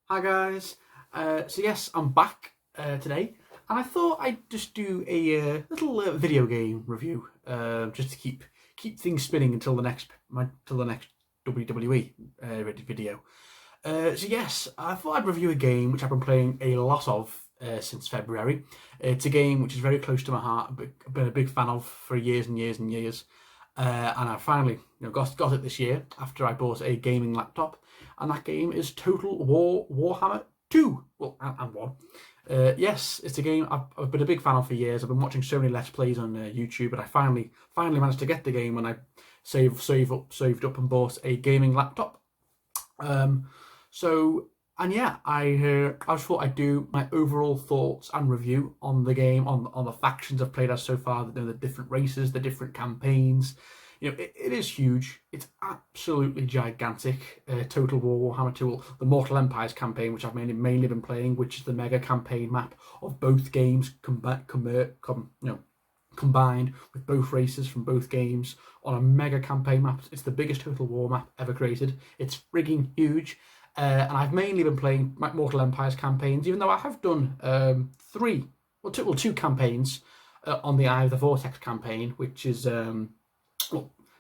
Hi guys, so yes, I'm back today, and I thought I'd just do a little video game review, just to keep things spinning until the next WWE video. So yes, I thought I'd review a game which I've been playing a lot of since February. It's a game which is very close to my heart. I've been a big fan of for years and years and years, and I finally got it this year after I bought a gaming laptop. And that game is Total War Warhammer 2. Well, and 1. Yes, it's a game I've been a big fan of for years. I've been watching so many Let's Plays on YouTube, and I finally managed to get the game when I saved up and bought a gaming laptop. Um, so, and yeah, I just thought I'd do my overall thoughts and review on the game, on the factions I've played as so far, the different races, the different campaigns. It is huge. It's absolutely gigantic. Total War Warhammer 2, the Mortal Empires campaign, which I've mainly been playing, which is the mega campaign map of both games combined with both races from both games on a mega campaign map. It's the biggest Total War map ever created. It's frigging huge. And I've mainly been playing Mortal Empires campaigns, even though I have done two campaigns on the Eye of the Vortex campaign, which is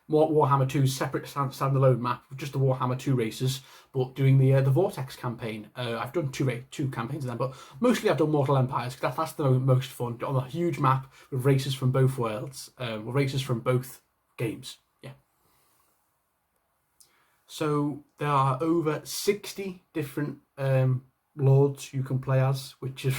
Warhammer 2's separate standalone map, just the Warhammer 2 races, but doing the Vortex campaign. I've done two campaigns of them, but mostly I've done Mortal Empires, because that's the most fun, on a huge map with races from both worlds, races from both games. Yeah. So there are over 60 different lords you can play as, which is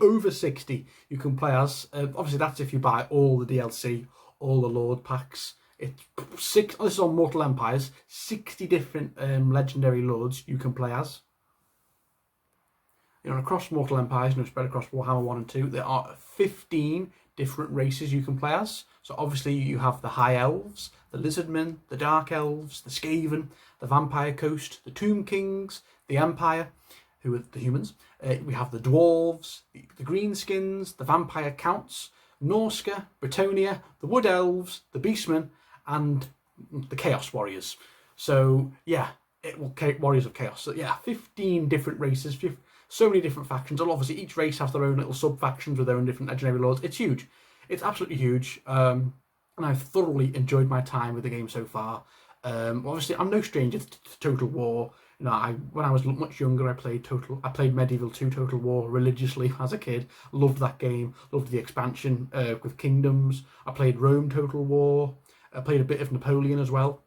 over 60 you can play as. Obviously that's if you buy all the DLC, all the Lord packs. It's this is on Mortal Empires, 60 different legendary lords you can play as. Across Mortal Empires, spread across Warhammer 1 and 2, there are 15 different races you can play as. So obviously you have the High Elves, the Lizardmen, the Dark Elves, the Skaven, the Vampire Coast, the Tomb Kings, the Empire, who are the humans. We have the Dwarves, the Greenskins, the Vampire Counts, Norska, Bretonia, the Wood Elves, the Beastmen, and the Chaos Warriors. So yeah, Warriors of Chaos. So yeah, 15 different races, so many different factions. And obviously each race has their own little sub-factions with their own different legendary lords. It's huge. It's absolutely huge. And I've thoroughly enjoyed my time with the game so far. Obviously I'm no stranger to Total War. When I was much younger, I played Medieval 2 Total War religiously as a kid. Loved that game. Loved the expansion with Kingdoms. I played Rome Total War. I played a bit of Napoleon as well.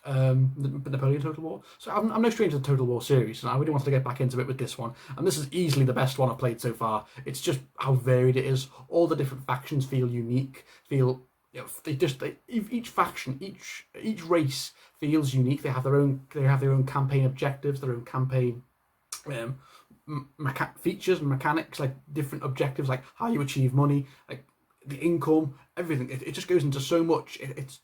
Napoleon Total War. So I'm no stranger to the Total War series, and I really wanted to get back into it with this one. And this is easily the best one I've played so far. It's just how varied it is. All the different factions feel unique. Each faction, each race feels unique. They have their own campaign objectives, their own campaign features and mechanics, like different objectives, like how you achieve money, like the income, everything. It just goes into so much.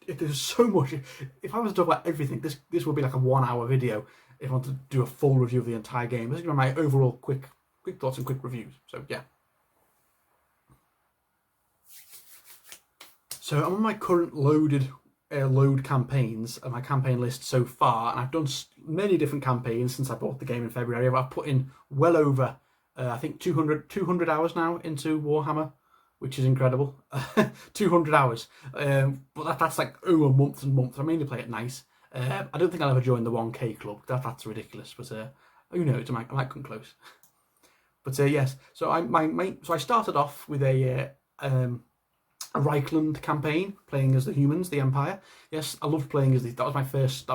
There's so much. If I was to talk about everything, this would be like a 1 hour video. If I want to do a full review of the entire game, this is my overall quick thoughts and quick reviews. So yeah. So I'm on my current load campaigns and my campaign list so far, and I've done many different campaigns since I bought the game in February. I've put in well over, I think 200 hours now into Warhammer, which is incredible. 200 hours. But that's like over months and months. I mainly play at night. I don't think I'll ever join the 1K club. That's ridiculous. But who knows? I might come close. But yes. So I started off with a Reichland campaign, playing as the humans, the Empire. Yes, I loved playing as that was my first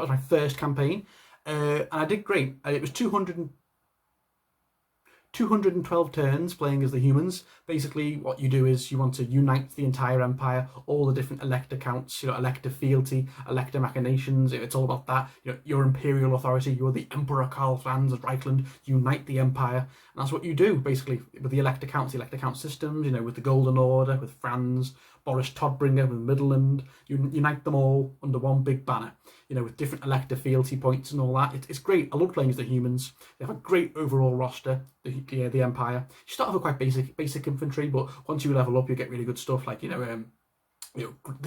campaign, and I did great. It was 212 turns playing as the humans. Basically, what you do is you want to unite the entire empire, all the different elector counts, elector fealty, elector machinations. It's all about that. Your imperial authority. You're the Emperor Karl Franz of Reichland. Unite the empire, and that's what you do basically with the elector counts, systems. With the Golden Order, with Franz, Boris Todbringer, with Midland. You unite them all under one big banner. With different elector fealty points and all that. It's great. I love playing as the humans. They have a great overall roster. The Empire. You start off with quite basic infantry, but once you level up, you get really good stuff like the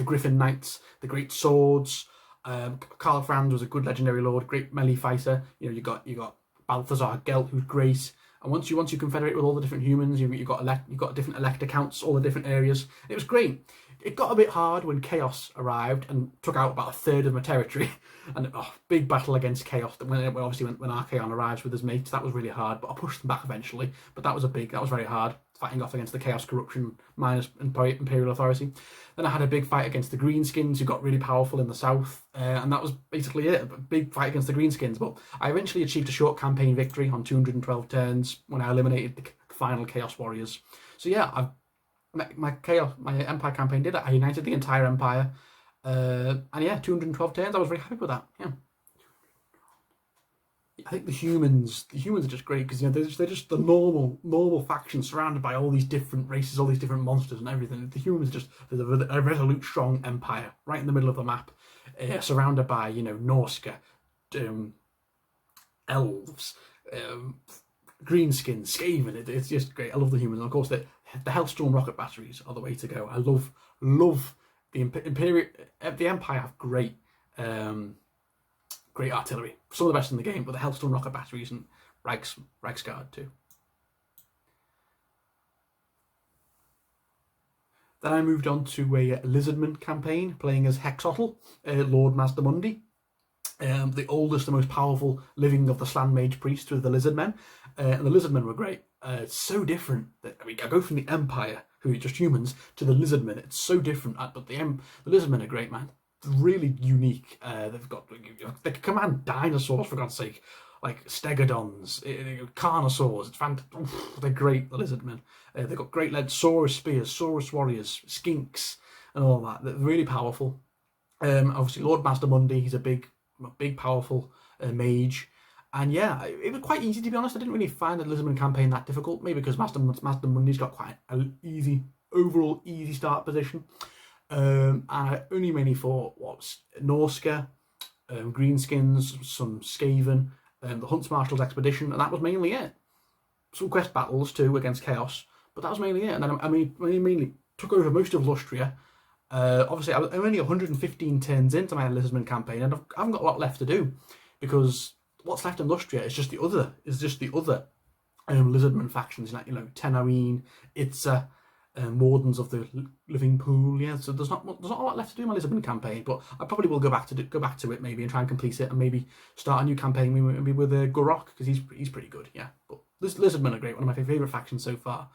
Griffin Knights, the Great Swords. Karl Franz was a good legendary lord, great melee fighter. You got Balthazar Gelt, who's great. And once you confederate with all the different humans, you've got different elector counts, all the different areas. It was great. It got a bit hard when Chaos arrived and took out about a third of my territory. And big battle against Chaos. When Archaon arrives with his mates, that was really hard. But I pushed them back eventually. But that was very hard, fighting off against the Chaos Corruption minus Imperial Authority. Then I had a big fight against the Greenskins, who got really powerful in the south. And that was basically it. A big fight against the Greenskins. But I eventually achieved a short campaign victory on 212 turns when I eliminated the final Chaos Warriors. So yeah, my Empire campaign did it. I united the entire Empire. And yeah, 212 turns. I was very happy with that. Yeah. I think the humans are just great because they're just the normal faction surrounded by all these different races, all these different monsters and everything. The humans there's a resolute, strong empire right in the middle of the map, surrounded by Norsca, Elves, Greenskins, Skaven. It's just great. I love the humans, and of course the Hellstorm rocket batteries are the way to go. I love the Empire have great. Great artillery, some of the best in the game, but the Hellstorm rocket batteries and Reiksguard too. Then I moved on to a Lizardmen campaign, playing as Hexotl, Lord Mazdamundi, the oldest and most powerful living of the Slan Mage priests with the Lizardmen. And the Lizardmen were great. It's so different. I go from the Empire, who are just humans, to the Lizardmen. It's so different, but the Lizardmen are great, man. Really unique. They can command dinosaurs, for God's sake, like stegodons, carnosaurs. It's fantastic. They're great, the Lizardmen. They've got great lead Saurus spears, Saurus warriors, skinks, and all that. They're really powerful. Obviously, Lord Mazdamundi, he's a big, powerful mage. And yeah, it was quite easy, to be honest. I didn't really find the Lizardmen campaign that difficult, maybe because Mazdamundi's got quite an overall easy start position. And I only mainly fought Norsca, Greenskins, some Skaven, the Hunts Marshal's expedition, and that was mainly it. Some quest battles too against Chaos, but that was mainly it. And then I mainly took over most of Lustria. Obviously, I'm only 115 turns into my Lizardmen campaign, and I haven't got a lot left to do because what's left in Lustria is just the other Lizardmen factions, like Tenoween, Itza. Wardens of the Living Pool, yeah. So there's not a lot left to do in my Lizardmen campaign, but I probably will go back to it maybe and try and complete it, and maybe start a new campaign maybe with Gorok, because he's pretty good, yeah. But Lizardmen are great, one of my favourite factions so far.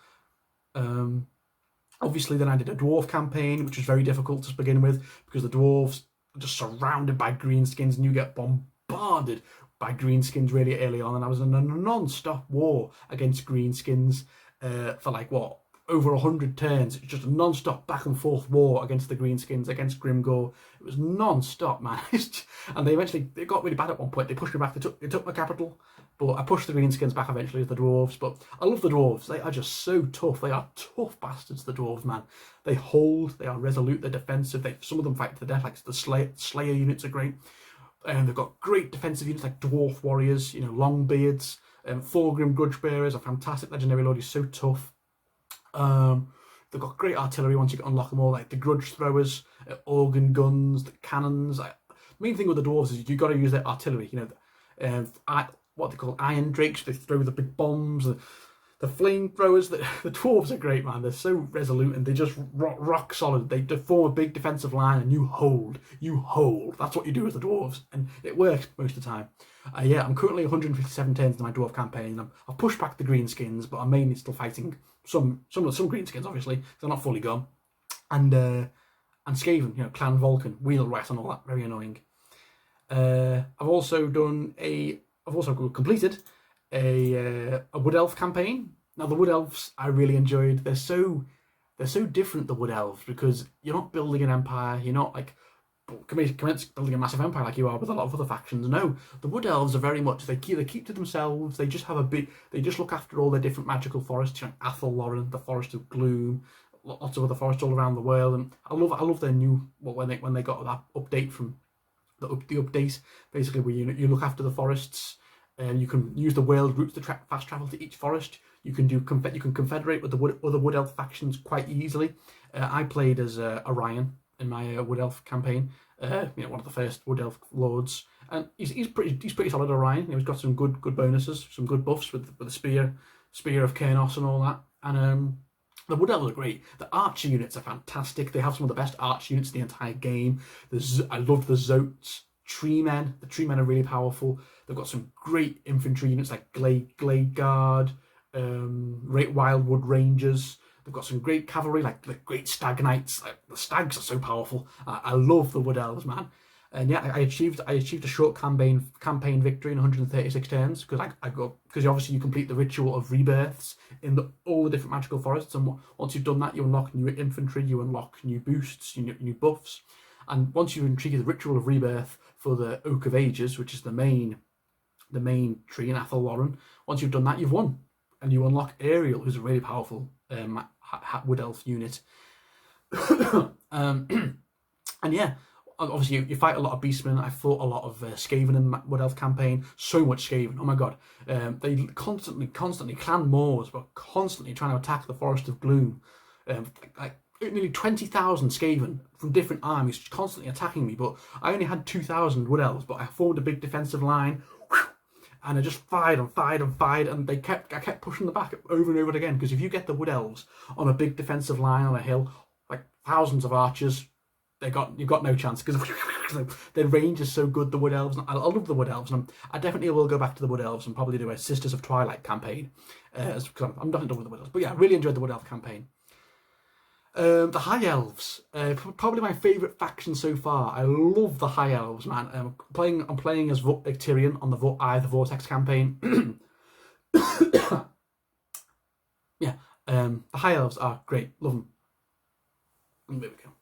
Obviously, then I did a Dwarf campaign, which was very difficult to begin with because the Dwarves are just surrounded by Greenskins, and you get bombarded by Greenskins really early on, and I was in a non-stop war against Greenskins for over 100 turns. It's just a non-stop back and forth war against the Greenskins, against Grimgore. It was non-stop, man. And they got really bad at one point. They pushed me back. They took my capital, but I pushed the Greenskins back eventually with the Dwarves. But I love the Dwarves. They are just so tough. They are tough bastards, the Dwarves, man. They hold. They are resolute. They're defensive. Some of them fight to the death. Like the Slayer units are great. And they've got great defensive units like Dwarf Warriors, Longbeards. Thorgrim Grudgebearers, a fantastic legendary lord. He's so tough. They've got great artillery once you can unlock them all, like the grudge throwers, organ guns, the cannons. The main thing with the dwarves is you've got to use their artillery. What they call iron drakes. They throw the big bombs, the flamethrowers. The dwarves are great, man. They're so resolute and they just rock solid. They form a big defensive line and you hold. That's what you do as the dwarves, and it works most of the time. I'm currently 157 turns in my dwarf campaign. I've pushed back the Greenskins, but I'm mainly still fighting some Greenskins, obviously, because they're not fully gone. And Skaven, Clan Vulcan, Wheelwet and all that, very annoying. I've also completed a Wood Elf campaign. Now the Wood Elves I really enjoyed. They're so different, the Wood Elves, because you're not building an empire. You're not like commence building a massive empire like you are with a lot of other factions. No, the Wood Elves are very much they keep to themselves. They just look after all their different magical forests, Athelloren, the Forest of Gloom, lots of other forests all around the world. And I love their new when they got that update from the update, basically where you look after the forests. And you can use the world routes to fast travel to each forest. You can confederate with the other Wood Elf factions quite easily. I played as Orion in my Wood Elf campaign. One of the first Wood Elf lords. and he's pretty solid Orion. He's got some good bonuses, some good buffs with the spear of Kernos and all that. And the Wood Elves are great. The archer units are fantastic. They have some of the best archer units in the entire game. I love the Zotes. Tree Men. The Tree Men are really powerful. They've got some great infantry units like Glade Guard, Wildwood Rangers. They've got some great cavalry like the great Stag Knights. Like, the Stags are so powerful. I love the Wood Elves, man. And yeah, I achieved a short campaign victory in 136 turns because obviously you complete the ritual of rebirths in all the different magical forests, and once you've done that, you unlock new infantry, you unlock new boosts, new buffs, and once you've completed the ritual of rebirth for the Oak of Ages, which is the main tree in Athel Warren, once you've done that, you've won, and you unlock Ariel, who's a really powerful Wood Elf unit. And yeah. Obviously, you fight a lot of beastmen. I fought a lot of Skaven in the Wood Elf campaign. So much Skaven. Oh my god. They constantly clan Moors, but constantly trying to attack the Forest of Gloom. Like nearly 20,000 Skaven from different armies constantly attacking me, but I only had 2,000 Wood Elves, but I formed a big defensive line. And I just fired, and I kept pushing them back over and over again, because if you get the Wood Elves on a big defensive line on a hill, like thousands of archers, you've got no chance, because their range is so good. The Wood Elves, I love the Wood Elves, and I definitely will go back to the Wood Elves and probably do a Sisters of Twilight campaign, because I'm not done with the Wood Elves. But yeah, I really enjoyed the Wood Elf campaign. The High Elves, probably my favourite faction so far. I love the High Elves, man. I'm playing as Tyrion on the Eye of the Vortex campaign. Yeah, the High Elves are great. Love them. There we go.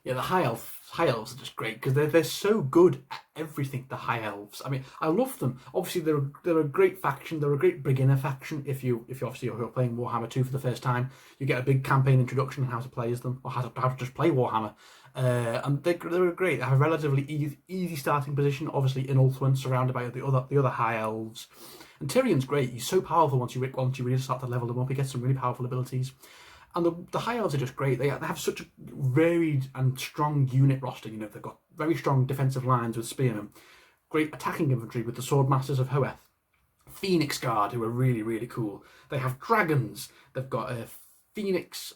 Yeah, the High Elves are just great because they're so good at everything. The High Elves. I mean, I love them. Obviously, they're a great faction. They're a great beginner faction. If you're playing Warhammer 2 for the first time, you get a big campaign introduction on how to play as them, or how to just play Warhammer. And they're great. They have a relatively easy starting position. Obviously, in Ulthuan, surrounded by the other High Elves. And Tyrion's great. He's so powerful once you really start to level him up. He gets some really powerful abilities. And the High Elves are just great. They have such a varied and strong unit roster. You know, they've got very strong defensive lines with spearmen, great attacking infantry with the Swordmasters of Hoeth, Phoenix Guard, who are really, really cool. They have dragons. They've got Phoenix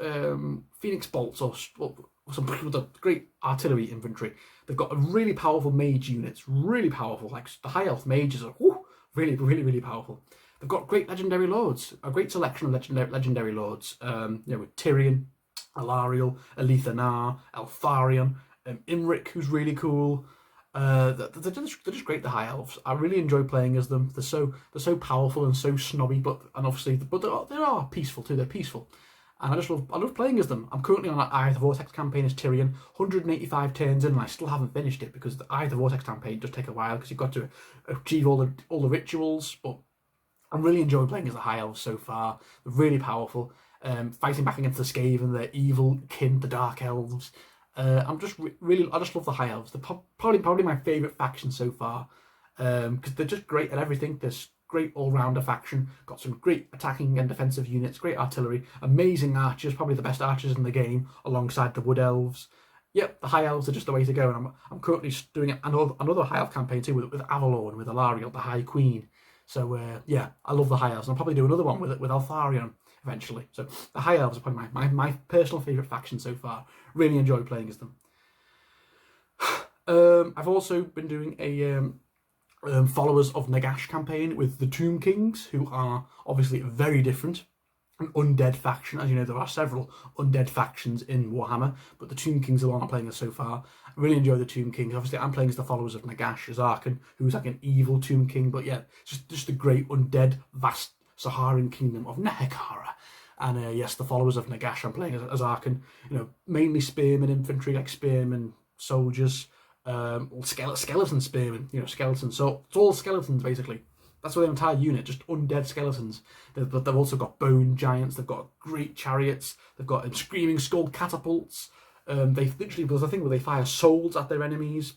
bolts or some great artillery infantry. They've got a really powerful mage units, really powerful. Like the High Elf mages are really, really, really powerful. They've got great legendary lords, a great selection of legendary lords. With Tyrion, Alariel, Elithanar, Eltharion, Imric, who's really cool. They're just great. The High Elves. I really enjoy playing as them. They're so powerful and so snobby, but they are peaceful too. They're peaceful, and I love playing as them. I'm currently on an Eye of the Vortex campaign as Tyrion, 185 turns in, and I still haven't finished it because the Eye of the Vortex campaign does take a while because you've got to achieve all the rituals, but I'm really enjoying playing as the High Elves so far. They're really powerful. Fighting back against the Skaven, the evil kin, the Dark Elves. I just love the High Elves. They're probably my favourite faction so far. Because they're just great at everything. They're great all-rounder faction. Got some great attacking and defensive units, great artillery, amazing archers, probably the best archers in the game, alongside the Wood Elves. Yep, the High Elves are just the way to go. And I'm currently doing another High Elf campaign too with Avalon, with Alariel, the High Queen. So yeah, I love the High Elves, and I'll probably do another one with Eltharion eventually. So the High Elves are probably my personal favourite faction so far. Really enjoy playing as them. I've also been doing a Followers of Nagash campaign with the Tomb Kings, who are obviously very different. An undead faction. As you know, there are several undead factions in Warhammer, but the Tomb Kings are the one I'm playing as so far. I really enjoy the Tomb Kings. Obviously, I'm playing as the Followers of Nagash, as Arkan, who's like an evil Tomb King, but yeah, just a great undead, vast Saharan kingdom of Nehekara. And yes, the Followers of Nagash, I'm playing as Arkan. You know, mainly spearmen infantry, like spearmen soldiers, skeleton spearmen. You know, skeletons. So it's all skeletons basically. That's the entire unit, just undead skeletons. But they've also got bone giants. They've got great chariots. They've got screaming skull catapults. There's a thing where they fire souls at their enemies.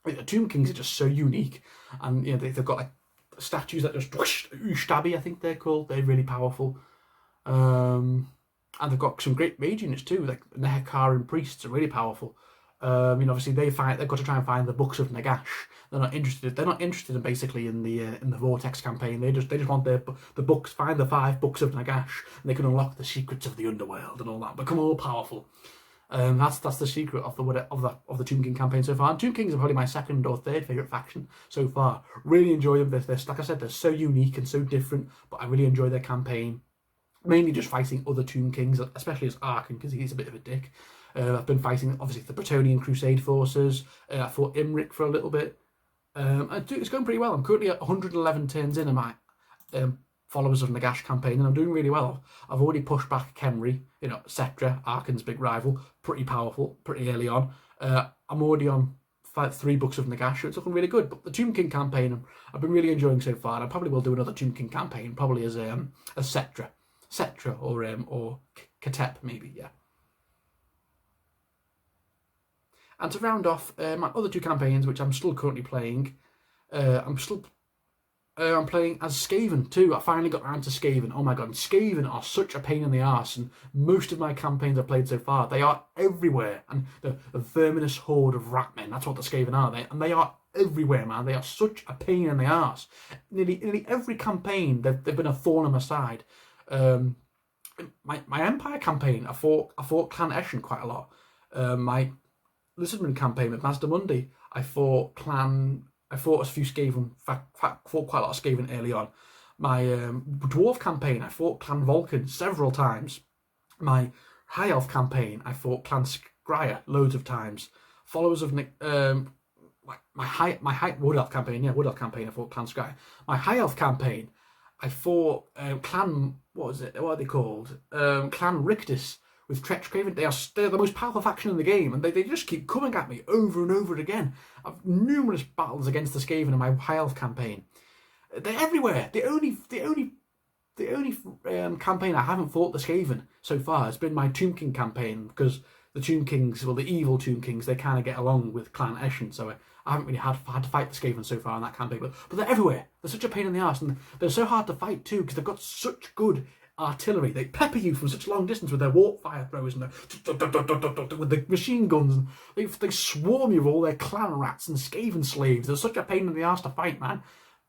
The Tomb Kings are just so unique, and you know they've got like statues that just Ushtabi, I think they're called. They're really powerful, and they've got some great mage units too, like Nehekaran priests are really powerful. Obviously they've got to try and find the books of Nagash. They're not interested. They're not interested in basically in the Vortex campaign. They just want the books. Find the 5 books of Nagash, and they can unlock the secrets of the underworld and all that. Become all powerful. That's the secret of the Tomb King campaign so far. And Tomb Kings are probably my 2nd or 3rd favorite faction so far. Really enjoy them. Like I said, they're so unique and so different. But I really enjoy their campaign. Mainly just fighting other Tomb Kings, especially as Arkan, because he's a bit of a dick. I've been fighting, obviously, the Bretonnian Crusade forces. I fought Imric for a little bit. It's going pretty well. I'm currently at 111 turns in my Followers of Nagash campaign, and I'm doing really well. I've already pushed back Khemri, Settra, Arkan's big rival, pretty powerful, pretty early on. I'm already on 3 books of Nagash, so it's looking really good. But the Tomb King campaign, I've been really enjoying so far, and I probably will do another Tomb King campaign, probably as Settra or Katep, maybe, yeah. And to round off my other 2 campaigns, which I'm still currently playing, I'm playing as Skaven too. I finally got around to Skaven. Oh my god, Skaven are such a pain in the arse, and most of my campaigns I've played so far, they are everywhere. And the verminous horde of ratmen, that's what the Skaven are. They are everywhere, man. They are such a pain in the arse. Nearly every campaign, they've been a thorn in my side. My Empire campaign, I fought Clan Eshin quite a lot. My Lizardmen campaign with Mazdamundi, I fought a few Skaven, fought quite a lot of Skaven early on. My Dwarf campaign, I fought Clan Vulcan several times. My High Elf campaign, I fought Clan Skryre loads of times. Followers of my Wood Elf campaign, I fought Clan Skryre. My High Elf campaign, I fought Clan, what are they called? Clan Rictus with Tretch Craven. They're the most powerful faction in the game, and they just keep coming at me over and over again. I've numerous battles against the Skaven in my High Elf campaign. They're everywhere. The only campaign I haven't fought the Skaven so far has been my Tomb King campaign, because the Tomb Kings, well, the evil Tomb Kings, they kind of get along with Clan Eshin, so I haven't really had to fight the Skaven so far in that campaign. But they're everywhere. They're such a pain in the arse, and they're so hard to fight too, because they've got such good artillery. They pepper you from such long distance with their warp fire throwers and with the machine guns. And they swarm you with all their clan rats and Skaven slaves. They're such a pain in the arse to fight, man.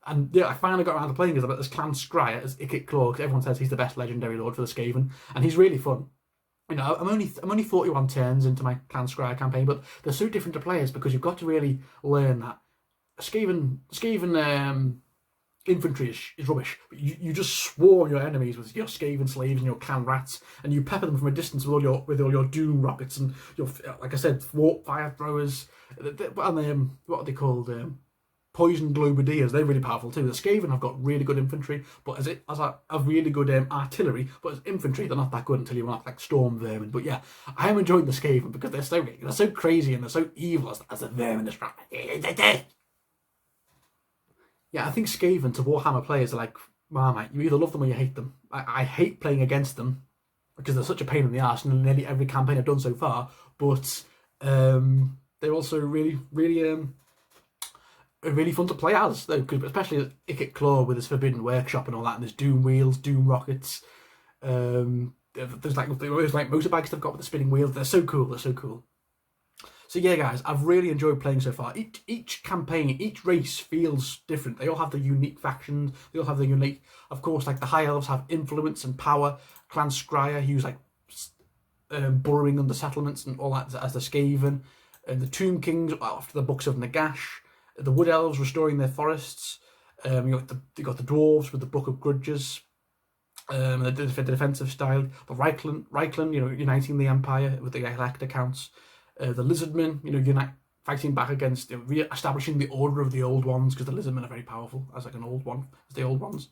And yeah, I finally got around to playing as Clan Skryre, as Ikit Claw, because everyone says he's the best legendary lord for the Skaven, and he's really fun. I'm only 41 turns into my Clan Skryre campaign, but they're so different to players, because you've got to really learn that Skaven infantry is rubbish, but you just swarm your enemies with your Skaven slaves and your clan rats, and you pepper them from a distance with all your doom rockets and your, like I said, warp fire throwers. And what are they called? Poison globadiers. They're really powerful too. The Skaven have got really good infantry, but as a really good artillery, but as infantry they're not that good until you unlock like storm vermin. But yeah, I am enjoying the Skaven because they're so crazy and they're so evil as a verminous rat. Yeah, I think Skaven to Warhammer players are like, Marmite, you either love them or you hate them. I hate playing against them because they're such a pain in the arse in nearly every campaign I've done so far, but they're also really fun to play as, though, especially Ikit Claw with his Forbidden Workshop and all that, and there's Doom Wheels, Doom Rockets, there's like motorbikes they've got with the spinning wheels. They're so cool. So yeah, guys, I've really enjoyed playing so far. Each campaign, each race feels different. They all have their unique factions. They all have their unique... Of course, like the High Elves have influence and power. Clan Skryre use like burrowing under settlements and all that as the Skaven. And the Tomb Kings after the Books of Nagash. The Wood Elves restoring their forests. You got the Dwarves with the Book of Grudges. The defensive style. The Reichland, uniting the Empire with the elect accounts. The Lizardmen, fighting back against, re-establishing the order of the Old Ones, because the Lizardmen are very powerful as like an old one, as the Old Ones,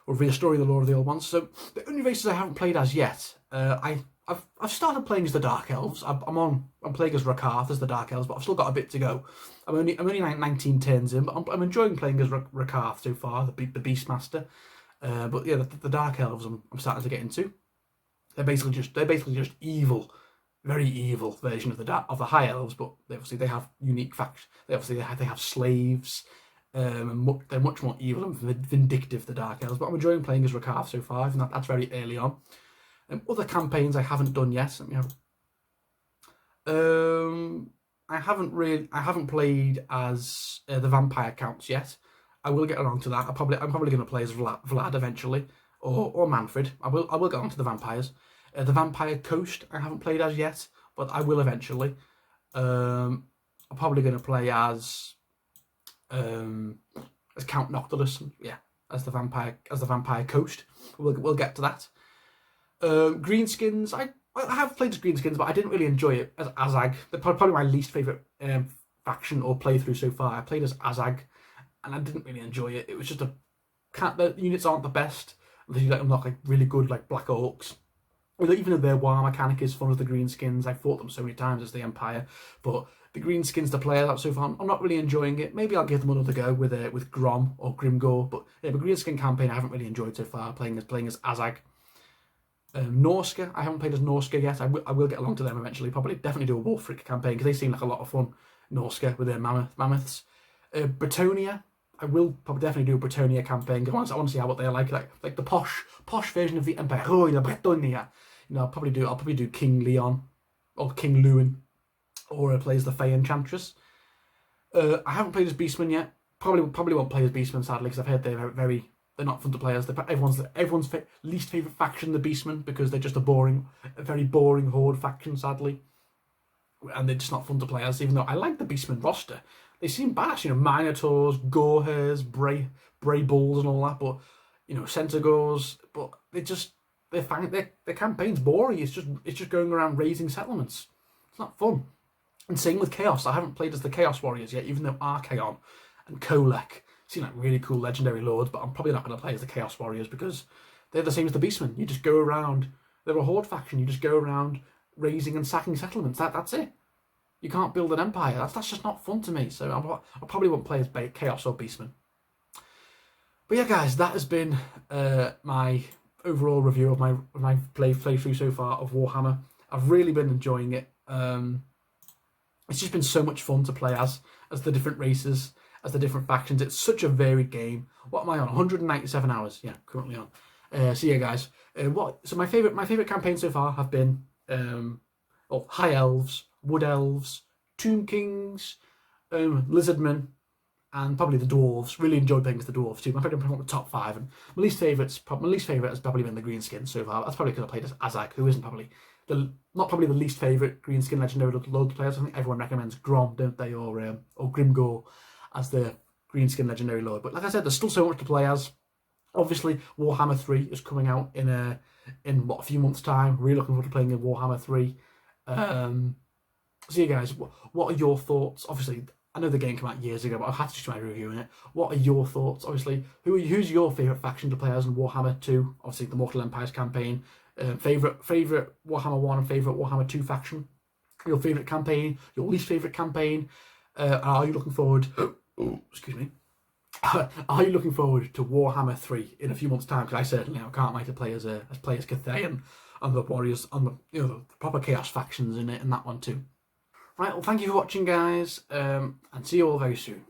or restoring the lore of the Old Ones. So the only races I haven't played as yet, I've started playing as the Dark Elves. I'm playing as Rakarth as the Dark Elves, but I've still got a bit to go. I'm only like 19 turns in, but I'm enjoying playing as Rakarth so far, the Beastmaster. But yeah, the Dark Elves I'm starting to get into. They're basically just evil. Very evil version of the High Elves, but they have unique facts. They have slaves. They're much more evil and vindictive, the Dark Elves. But I'm enjoying playing as Rakarth so far, and that's very early on. Other campaigns I haven't done yet. I haven't played as the vampire counts yet. I will get around to that. I'm probably going to play as Vlad eventually, or Manfred. I will get on to the vampires. The vampire coast I haven't played as yet, but I will eventually. I'm probably going to play as Count Noctilus. Yeah, as the vampire coast. We'll get to that. Greenskins. I have played as Greenskins, but I didn't really enjoy it as Azag. They're probably my least favourite faction or playthrough so far. I played as Azag, and I didn't really enjoy it. It was just the units aren't the best. They unlock like really good like Black Orcs. Even though their war mechanic is fun as the Greenskins, I've fought them so many times as the Empire, but the Greenskins to play out so far, I'm not really enjoying it. Maybe I'll give them another go with Grom or Grimgor, but yeah, the Greenskin campaign I haven't really enjoyed so far. Playing as Azag. Norska, I haven't played as Norska yet. I will get along to them eventually. Probably definitely do a Wolfric campaign because they seem like a lot of fun. Norska with their mammoths. Bretonia, I will probably definitely do a Bretonia campaign because I want to see what they're like the posh version of the Empire. Oh, the Bretonia. I'll probably do King Leon or King Lewin, or play as the Fey Enchantress. I haven't played as Beastmen yet. Probably won't play as Beastmen sadly because I've heard they're not fun to play as. Everyone's least favourite faction, the Beastmen, because they're just a very boring horde faction, sadly. And they're just not fun to play as, even though I like the Beastmen roster. They seem badass, Minotaurs, Gorehares, Bray Bulls and all that, but, Centaurs, but their campaign's boring. It's just going around raising settlements. It's not fun. And same with Chaos. I haven't played as the Chaos Warriors yet, even though Archaon and Kolek seem like really cool legendary lords, but I'm probably not going to play as the Chaos Warriors because they're the same as the Beastmen. You just go around, they're a horde faction, you just go around raising and sacking settlements. That's it. You can't build an empire. That's just not fun to me. So I probably won't play as Chaos or Beastmen. But yeah, guys, that has been my overall review of my playthrough so far of Warhammer. I've really been enjoying it. It's just been so much fun to play as the different races, as the different factions. It's such a varied game. What am I on? 197 hours. Yeah, currently on. So yeah, guys. So my favorite campaigns so far have been High Elves, Wood Elves, Tomb Kings, Lizardmen, and probably the Dwarves. Really enjoyed playing with the Dwarves too. My favorite top 5, and my least favourite has probably been the Greenskins so far. That's probably because I played as Azag, who isn't probably not the least favourite Greenskin legendary load players. I think everyone recommends Grom, don't they, or Grimgor as the Greenskin legendary lord. But like I said, there's still so much to play as. Obviously, Warhammer 3 is coming out in a few months' time. Really looking forward to playing in Warhammer 3. So yeah, guys, what are your thoughts? Obviously, I know the game came out years ago, but I had to just try reviewing it. What are your thoughts? Obviously, who's your favourite faction to play as in Warhammer 2? Obviously, the Mortal Empires campaign. Favourite Warhammer 1 and favourite Warhammer 2 faction. Your favourite campaign, your least favourite campaign. Are you looking forward... Oh, excuse me. Are you looking forward to Warhammer 3 in a few months' time? Because I certainly can't wait to play as Cathay and the Warriors, on the proper Chaos factions in it, and that one too. Right, well, thank you for watching, guys, and see you all very soon.